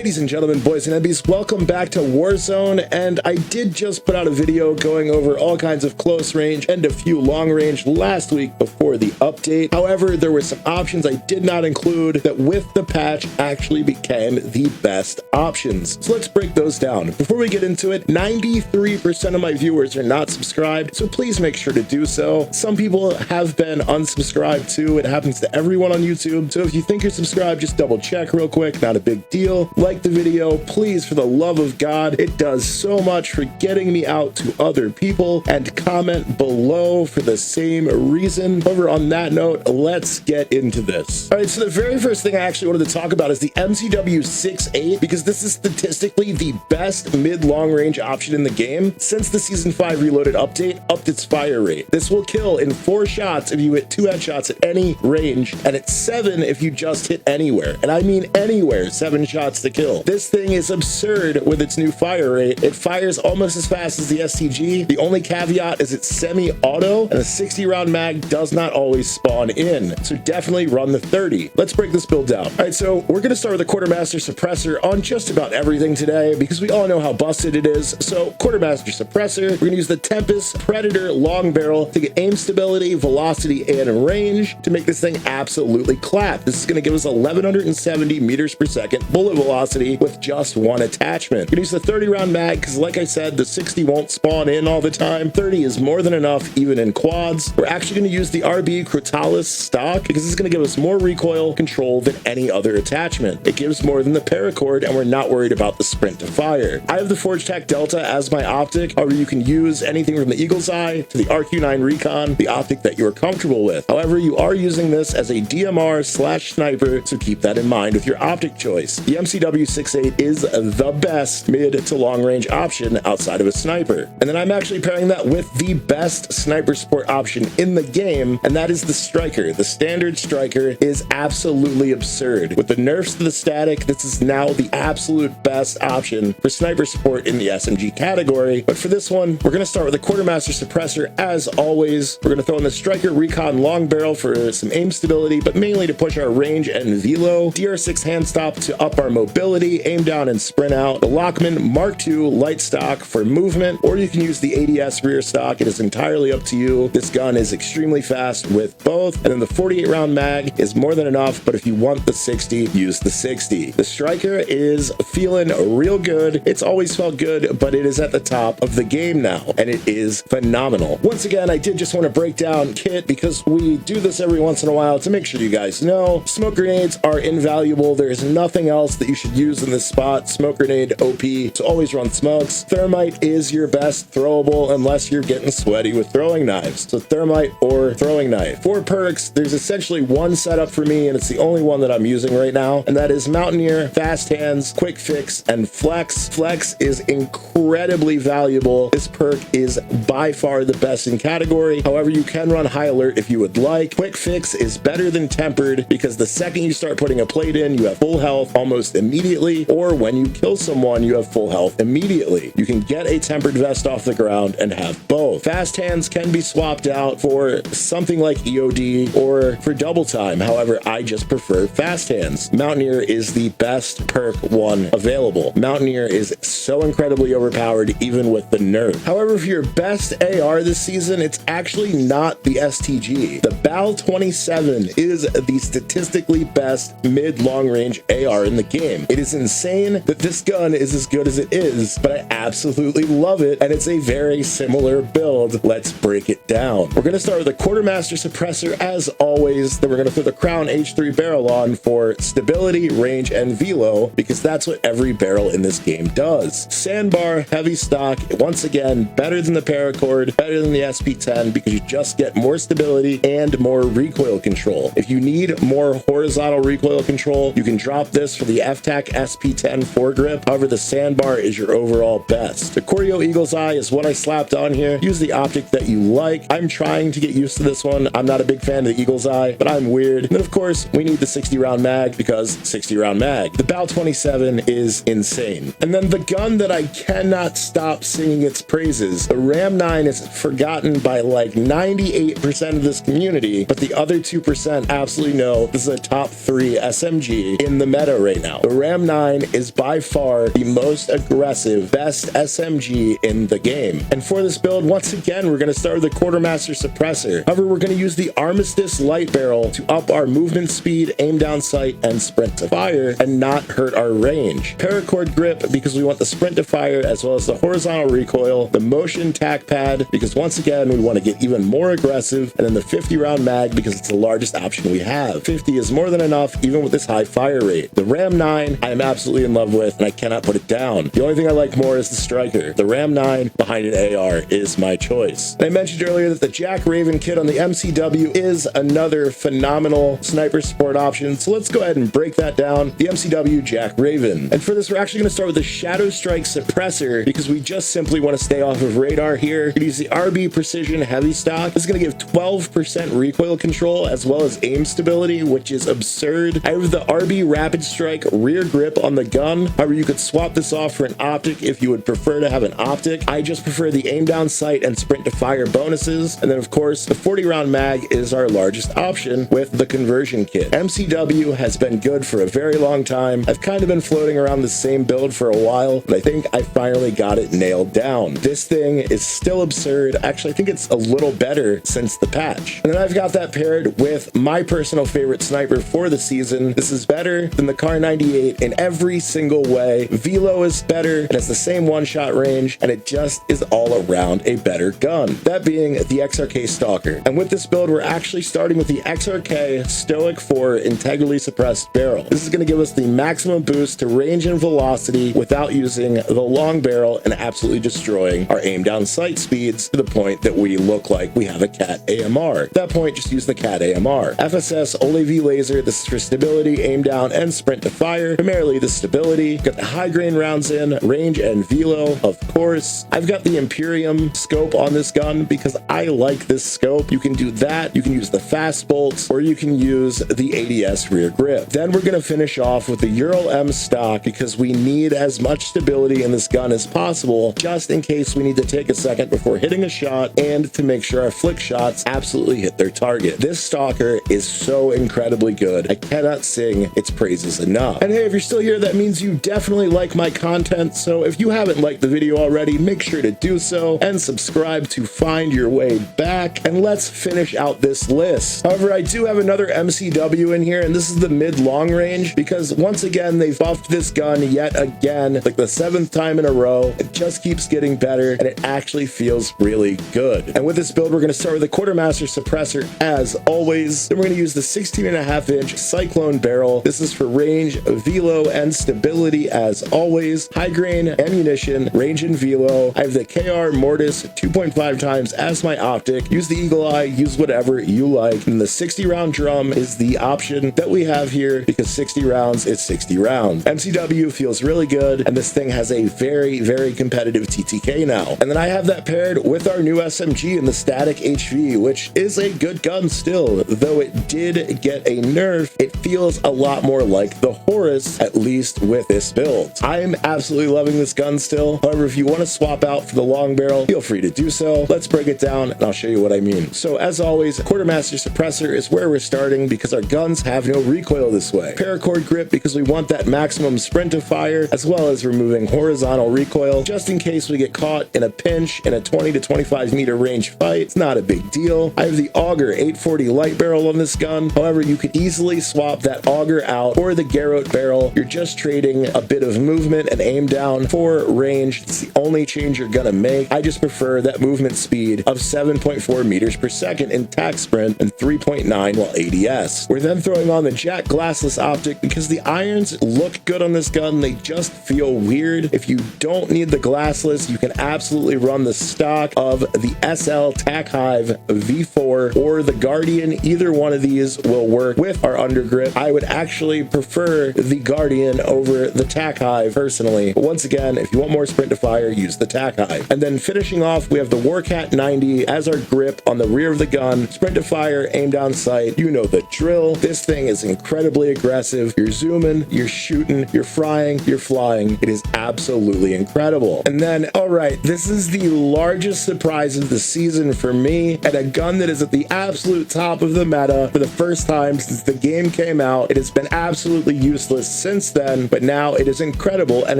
Ladies and gentlemen, boys and ebbies, welcome back to Warzone, and I did just put out a video going over all kinds of close range and a few long range last week before the update. However, there were some options I did not include that with the patch actually became the best options. So let's break those down. Before we get into it, 93% of my viewers are not subscribed, so please make sure to do so. Some people have been unsubscribed too. It happens to everyone on YouTube, so if you think you're subscribed, just double check real quick, not a big deal. Like the video, please, for the love of God. It does so much for getting me out to other people, and comment below for the same reason. Over on that note, let's get into this. All right, so the very first thing I actually wanted to talk about is the MCW 6.8, because this is statistically the best mid-long range option in the game since the Season 5 Reloaded update upped its fire rate. This will kill in 4 shots if you hit 2 headshots at any range, and it's 7 if you just hit anywhere. And I mean anywhere, 7 shots to kill. This thing is absurd with its new fire rate. It fires almost as fast as the STG. The only caveat is it's semi-auto, and a 60-round mag does not always spawn in, so definitely run the 30. Let's break this build down. All right, so we're going to start with the Quartermaster Suppressor on just about everything today, because we all know how busted it is. So Quartermaster Suppressor, we're going to use the Tempest Predator Long Barrel to get aim stability, velocity, and range to make this thing absolutely clap. This is going to give us 1170 meters per second bullet velocity with just one attachment. We're going to use the 30-round mag because, like I said, the 60 won't spawn in all the time. 30 is more than enough, even in quads. We're actually going to use the RB Crutalis stock because it's going to give us more recoil control than any other attachment. It gives more than the paracord, and we're not worried about the sprint to fire. I have the Forge Tac Delta as my optic. However, you can use anything from the Eagle's Eye to the RQ9 Recon, the optic that you are comfortable with. However, you are using this as a DMR/sniper, so keep that in mind with your optic choice. The MCW 6.8 is the best mid to long range option outside of a sniper. And then I'm actually pairing that with the best sniper support option in the game, and that is the Striker. The standard Striker is absolutely absurd. With the nerfs to the static, this is now the absolute best option for sniper support in the SMG category. But for this one, we're going to start with the Quartermaster Suppressor as always. We're going to throw in the Striker Recon Long Barrel for some aim stability, but mainly to push our range and velo. DR6 hand stop to up our mobility, aim down and sprint out. The Lockman Mark II light stock for movement, or you can use the ADS rear stock. It is entirely up to you. This gun is extremely fast with both. And then the 48-round mag is more than enough, but if you want the 60, use the 60. The Striker is feeling real good. It's always felt good, but it is at the top of the game now, and it is phenomenal. Once again, I did just want to break down kit because we do this every once in a while to make sure you guys know. Smoke grenades are invaluable. There is nothing else that you should use in this spot. Smoke grenade OP, so always run smokes. Thermite is your best throwable unless you're getting sweaty with throwing knives, so thermite or throwing knife. For perks, there's essentially one setup for me, and it's the only one that I'm using right now, and that is Mountaineer, Fast Hands, Quick Fix, and Flex. Flex is incredibly valuable. This perk is by far the best in category. However, you can run High Alert if you would like. Quick Fix is better than Tempered because the second you start putting a plate in, you have full health almost immediately, or when you kill someone, you have full health immediately. You can get a Tempered vest off the ground and have both. Fast Hands can be swapped out for something like EOD or for double time. However, I just prefer Fast Hands. Mountaineer is the best perk one available. Mountaineer is so incredibly overpowered even with the nerf. However, for your best AR this season, it's actually not the STG. The BAL 27 is the statistically best mid-long range AR in the game. It is insane that this gun is as good as it is, but I absolutely love it, and it's a very similar build. Let's break it down. We're going to start with the Quartermaster Suppressor as always, then we're going to throw the Crown H3 barrel on for stability, range, and velo, because that's what every barrel in this game does. Sandbar, heavy stock, once again, better than the paracord, better than the SP10, because you just get more stability and more recoil control. If you need more horizontal recoil control, you can drop this for the FTAC SP10 foregrip. However, the Sandbar is your overall best. The Corio Eagle's Eye is what I slapped on here. Use the optic that you like. I'm trying to get used to this one. I'm not a big fan of the Eagle's Eye, but I'm weird. And then, of course, we need the 60-round mag because 60-round mag. The BAL 27 is insane. And then the gun that I cannot stop singing its praises, the Ram 9, is forgotten by like 98% of this community, but the other 2% absolutely know this is a top 3 SMG in the meta right now. The Ram Ram 9 is by far the most aggressive, best SMG in the game. And for this build, once again, we're going to start with the Quartermaster Suppressor. However, we're going to use the Armistice Light Barrel to up our movement speed, aim down sight, and sprint to fire, and not hurt our range. Paracord Grip, because we want the sprint to fire, as well as the horizontal recoil, the motion tack pad, because once again, we want to get even more aggressive, and then the 50 round mag, because it's the largest option we have. 50 is more than enough, even with this high fire rate. The Ram 9, I am absolutely in love with, and I cannot put it down. The only thing I like more is the striker. The Ram 9 behind an AR is my choice. And I mentioned earlier that the Jack Raven kit on the MCW is another phenomenal sniper support option, so let's go ahead and break that down. The MCW Jack Raven. And for this, we're actually going to start with the Shadow Strike Suppressor, because we just simply want to stay off of radar here. We're going to use the RB Precision Heavy Stock. This is going to give 12% recoil control as well as aim stability, which is absurd. I have the RB Rapid Strike Rear Grip on the gun. However, you could swap this off for an optic if you would prefer to have an optic. I just prefer the aim down sight and sprint to fire bonuses. And then of course, the 40 round mag is our largest option with the conversion kit. MCW has been good for a very long time. I've kind of been floating around the same build for a while, but I think I finally got it nailed down. This thing is still absurd. Actually, I think it's a little better since the patch. And then I've got that paired with my personal favorite sniper for the season. This is better than the Kar 98 in every single way. Velo is better, and it's the same one-shot range, and it just is all around a better gun. That being the XRK Stalker. And with this build, we're actually starting with the XRK Stoic 4 Integrally Suppressed Barrel. This is going to give us the maximum boost to range and velocity without using the long barrel and absolutely destroying our aim down sight speeds to the point that we look like we have a Cat AMR. At that point, just use the Cat AMR. FSS OLEV Laser. This is for stability, aim down, and sprint to fire. Primarily the stability. Got the high grain rounds in, range and velo, of course. I've got the Imperium scope on this gun because I like this scope. You can do that. You can use the fast bolts, or you can use the ADS rear grip. Then we're going to finish off with the Ural M stock because we need as much stability in this gun as possible, just in case we need to take a second before hitting a shot and to make sure our flick shots absolutely hit their target. This stalker is so incredibly good. I cannot sing its praises enough. And hey, if you're still here, that means you definitely like my content. So if you haven't liked the video already, make sure to do so and subscribe to find your way back. And let's finish out this list. However, I do have another MCW in here, and this is the mid-long range, because once again, they've buffed this gun yet again, like the 7th time in a row. It just keeps getting better, and it actually feels really good. And with this build, we're going to start with the Quartermaster Suppressor as always. Then we're going to use the 16.5-inch Cyclone Barrel. This is for range, velo, and stability as always. High grain ammunition, range and velo. I have the KR Mortis 2.5 times as my optic. Use the Eagle Eye, use whatever you like. And the 60 round drum is the option that we have here because 60 rounds is 60 rounds. MCW feels really good, and this thing has a very, very competitive TTK now. And then I have that paired with our new SMG in the Static HV, which is a good gun still. Though it did get a nerf, it feels a lot more like the Horus, at least with this build. I'm absolutely loving this gun still. However, if you want to swap out for the long barrel, feel free to do so. Let's break it down and I'll show you what I mean. So as always, Quartermaster Suppressor is where we're starting because our guns have no recoil this way. Paracord Grip because we want that maximum sprint to fire, as well as removing horizontal recoil just in case we get caught in a pinch in a 20 to 25 meter range fight. It's not a big deal. I have the Auger 840 light barrel on this gun. However, you could easily swap that Auger out for the Garrote barrel. You're just trading a bit of movement and aim down for range. It's the only change you're gonna make. I just prefer that movement speed of 7.4 meters per second in tac sprint and 3.9 while ADS. We're then throwing on the Jack Glassless optic because the irons look good on this gun. They just feel weird. If you don't need the glassless, you can absolutely run the stock of the SL Tac Hive V4 or the Guardian. Either one of these will work with our undergrip. I would actually prefer the Guardian over the Tac Hive personally. But once again, if you want more sprint to fire, use the Tac Hive. And then finishing off, we have the Warcat 90 as our grip on the rear of the gun. Sprint to fire, aim down sight. You know the drill. This thing is incredibly aggressive. You're zooming, you're shooting, you're frying, you're flying. It is absolutely incredible. And then, all right, this is the largest surprise of the season for me, and a gun that is at the absolute top of the meta for the first time since the game came out. It has been absolutely useless since then, but now it is incredible and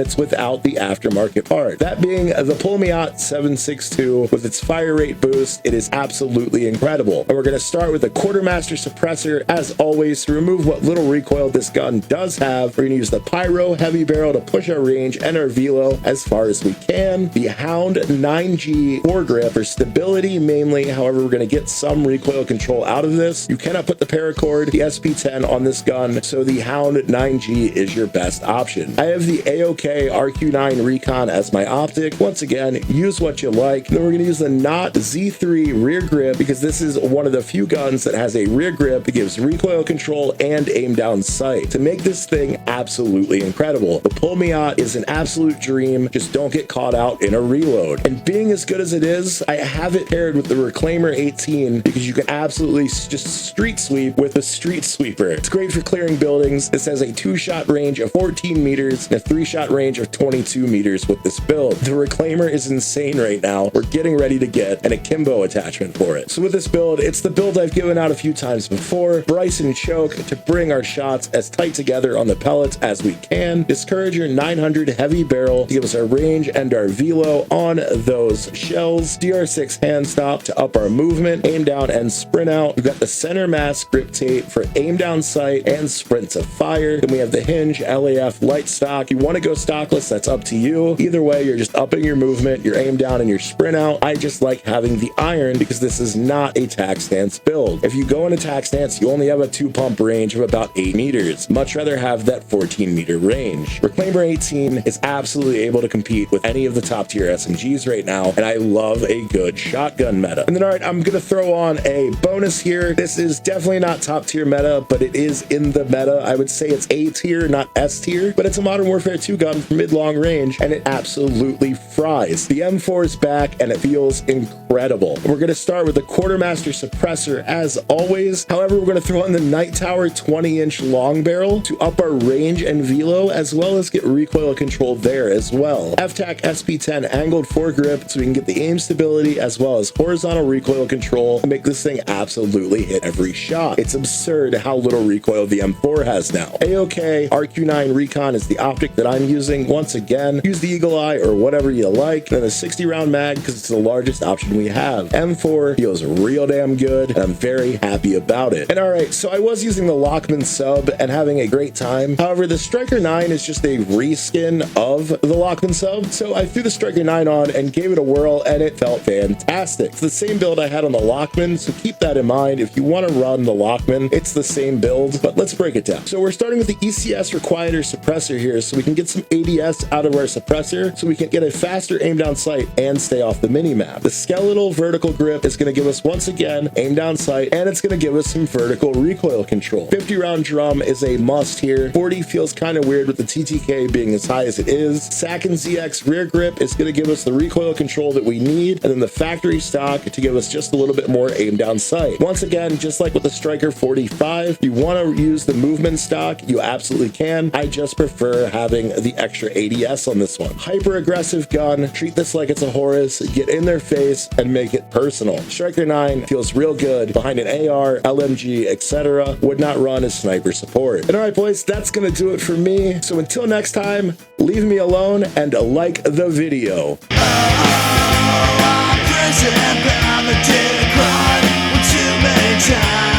it's without the aftermarket part. That being the Pulmiot 762 with its fire rate boost, it is absolutely incredible. And we're going to start with the Quartermaster suppressor. As always, to remove what little recoil this gun does have, we're going to use the Pyro heavy barrel to push our range and our velo as far as we can. The Hound 9G foregrip for stability mainly, however, we're going to get some recoil control out of this. You cannot put the paracord, the SP10 on this gun, so the Hound 9G is your best option. I have the AOK RQ9 Recon as my optic. Once again, use what you like. Then we're going to use the Knot Z3 rear grip because this is one of the few guns that has a rear grip that gives recoil control and aim down sight to make this thing absolutely incredible. The Pulmiot is an absolute dream. Just don't get caught out in a reload. And being as good as it is, I have it paired with the Reclaimer 18 because you can absolutely just street sweep with the Street Sweeper. It's great for clearing buildings. This has a 2-shot range of 14 meters and a 3-shot range of 22 meters with this build. The Reclaimer is insane right now. We're getting ready to get an akimbo attachment for it. So with this build, it's the build I've given out a few times before. Bryson choke to bring our shots as tight together on the pellets as we can. Discourager 900 heavy barrel to give us our range and our velo on those shells. DR6 hand stop to up our movement, aim down and sprint out. We've got the center mass grip tape for aim down sight and sprint to fire. Then we have the hinge LAF light stock. You want to go stockless, that's up to you. Either way, you're just upping your movement, your aim down and your sprint out. I just like having the iron because this is not a tack stance build. If you go into tack stance, you only have a 2-pump range of about 8 meters. Much rather have that 14-meter range. Reclaimer 18 is absolutely able to compete with any of the top tier SMGs right now, and I love a good shotgun meta. And then, all right, I'm gonna throw on a bonus here. This is definitely not top tier meta, but it is in the meta. I would say it's A tier, not S tier, but it's a Modern Warfare 2 gun for mid-long range, and it absolutely fries. The M4 is back, and it feels incredible. We're gonna start with the Quartermaster suppressor as always. However, we're gonna throw on the Night Tower 20-inch long barrel to up our range and velo, as well as get recoil control there as well. FTAC SP10 angled foregrip so we can get the aim stability as well as horizontal recoil control and make this thing absolutely hit every shot. It's absurd how little recoil the M4 has now. AOK RQ9 Recon is the optic that I'm using. Once again, use the Eagle Eye or whatever you like. Then a 60-round mag because it's the largest option we have. M4 feels real damn good, and I'm very happy about it. And all right, so I was using the Lockman sub and having a great time. However, the Striker 9 is just a reskin of the Lockman sub, so I threw the Striker 9 on and gave it a whirl, and it felt fantastic. It's the same build I had on the Lockman, so keep that in mind. If you want to run the Lockman, it's the same build, but let's break it down. So we're starting with the ECS Requieter suppressor here, so we can get some ADS out of our suppressor, so we can get a faster aim down sight and stay off the mini-map. The skeletal vertical grip is going to give us, once again, aim down sight, and it's going to give us some vertical recoil control. 50-round drum is a must here. 40 feels kind of weird with the TTK being as high as it is. SAC and ZX rear grip is going to give us the recoil control that we need, and then the factory stock to give us just a little bit more aim down sight. Once again, just like with the Striker 45, if you want to use the movement stock, you absolutely can. I just prefer having the extra ADS on this one. Hyper aggressive gun, treat this like it's a Horus, get in their face and make it personal. Striker 9 feels real good behind an AR, LMG, etc. Would not run as sniper support. And all right, boys, that's gonna do it for me. So until next time, leave me alone and like the video. Prison bound the decline too many times.